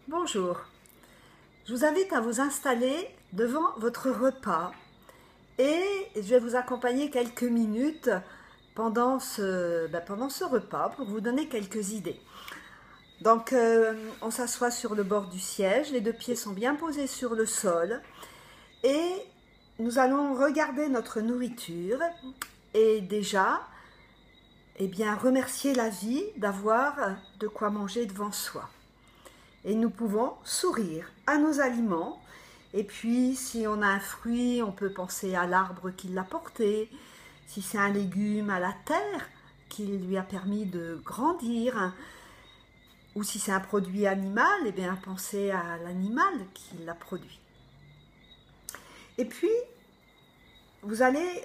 Bonjour, je vous invite à vous installer devant votre repas et je vais vous accompagner quelques minutes pendant ce repas pour vous donner quelques idées. Donc on s'assoit sur le bord du siège, les deux pieds sont bien posés sur le sol et nous allons regarder notre nourriture et déjà remercier la vie d'avoir de quoi manger devant soi. Et nous pouvons sourire à nos aliments. Et puis, si on a un fruit, on peut penser à l'arbre qui l'a porté. Si c'est un légume, à la terre qui lui a permis de grandir. Ou si c'est un produit animal, eh bien, penser à l'animal qui l'a produit. Et puis, vous allez,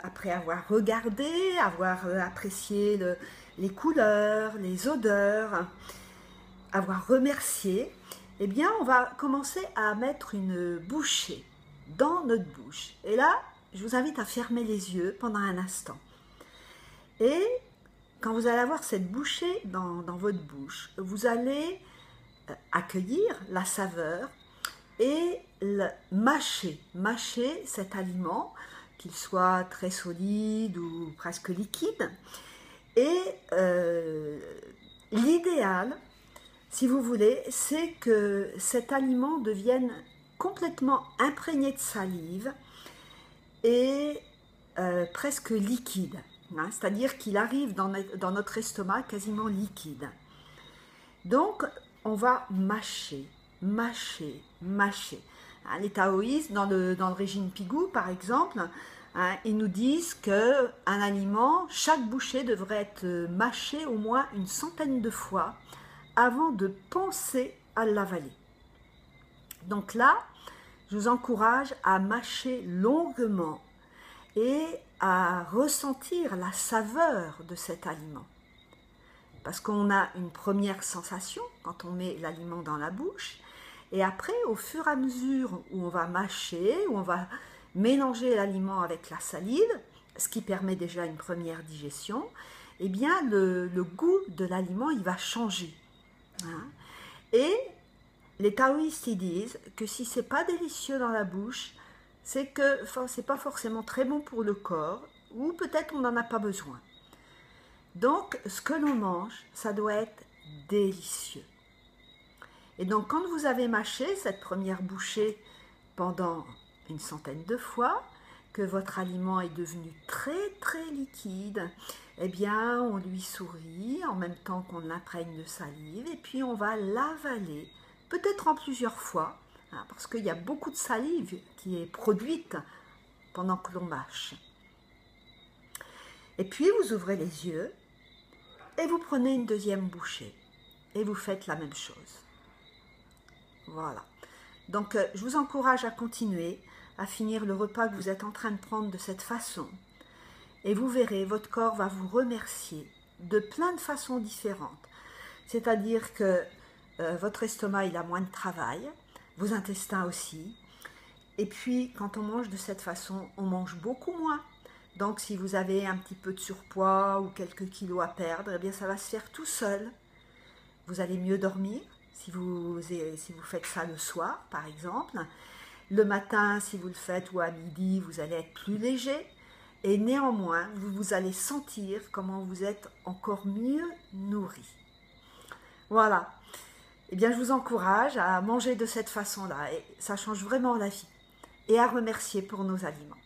après avoir regardé, avoir apprécié les couleurs, les odeurs, avoir remercié, eh bien, on va commencer à mettre une bouchée dans notre bouche. Et là, je vous invite à fermer les yeux pendant un instant. Et quand vous allez avoir cette bouchée dans votre bouche, vous allez accueillir la saveur et mâcher cet aliment, qu'il soit très solide ou presque liquide. Et l'idéal, si vous voulez, c'est que cet aliment devienne complètement imprégné de salive et presque liquide. Hein, c'est-à-dire qu'il arrive dans notre estomac quasiment liquide. Donc, on va mâcher. Hein, les taoïstes, dans le régime Pigou, par exemple, hein, ils nous disent qu'un aliment, chaque bouchée devrait être mâchée au moins une centaine de fois avant de penser à l'avaler. Donc là, je vous encourage à mâcher longuement et à ressentir la saveur de cet aliment. Parce qu'on a une première sensation quand on met l'aliment dans la bouche, et après, au fur et à mesure où on va mâcher, où on va mélanger l'aliment avec la salive, ce qui permet déjà une première digestion, eh bien le goût de l'aliment, il va changer. Hein. Et les taoïstes ils disent que si c'est pas délicieux dans la bouche, c'est que c'est pas forcément très bon pour le corps, ou peut-être on n'en a pas besoin. Donc ce que l'on mange, ça doit être délicieux. Et donc quand vous avez mâché cette première bouchée pendant une centaine de fois, que votre aliment est devenu très liquide, eh bien on lui sourit en même temps qu'on l'imprègne de salive et puis on va l'avaler, peut-être en plusieurs fois, hein, parce qu'il y a beaucoup de salive qui est produite pendant que l'on mâche. Et puis vous ouvrez les yeux et vous prenez une deuxième bouchée et vous faites la même chose. Voilà. Donc je vous encourage à continuer, à finir le repas que vous êtes en train de prendre de cette façon. Et vous verrez, votre corps va vous remercier de plein de façons différentes. C'est-à-dire que votre estomac, il a moins de travail, vos intestins aussi. Et puis, quand on mange de cette façon, on mange beaucoup moins. Donc, si vous avez un petit peu de surpoids ou quelques kilos à perdre, eh bien, ça va se faire tout seul. Vous allez mieux dormir si vous faites ça le soir, par exemple. Le matin, si vous le faites, ou à midi, vous allez être plus léger. Et néanmoins, vous allez sentir comment vous êtes encore mieux nourri. Voilà. Eh bien, je vous encourage à manger de cette façon-là. Et ça change vraiment la vie. Et à remercier pour nos aliments.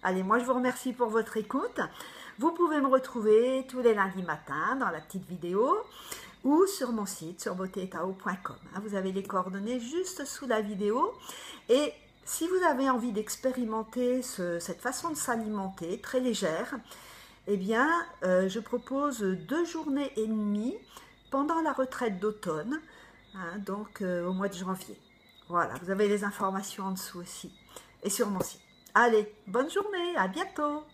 Allez, moi, je vous remercie pour votre écoute. Vous pouvez me retrouver tous les lundis matins dans la petite vidéo ou sur mon site, sur beautéetao.com. Vous avez les coordonnées juste sous la vidéo. Et si vous avez envie d'expérimenter cette façon de s'alimenter très légère, eh bien, je propose 2 journées et demie pendant la retraite d'automne, hein, donc au mois de janvier. Voilà, vous avez les informations en dessous aussi et sur mon site. Allez, bonne journée, à bientôt!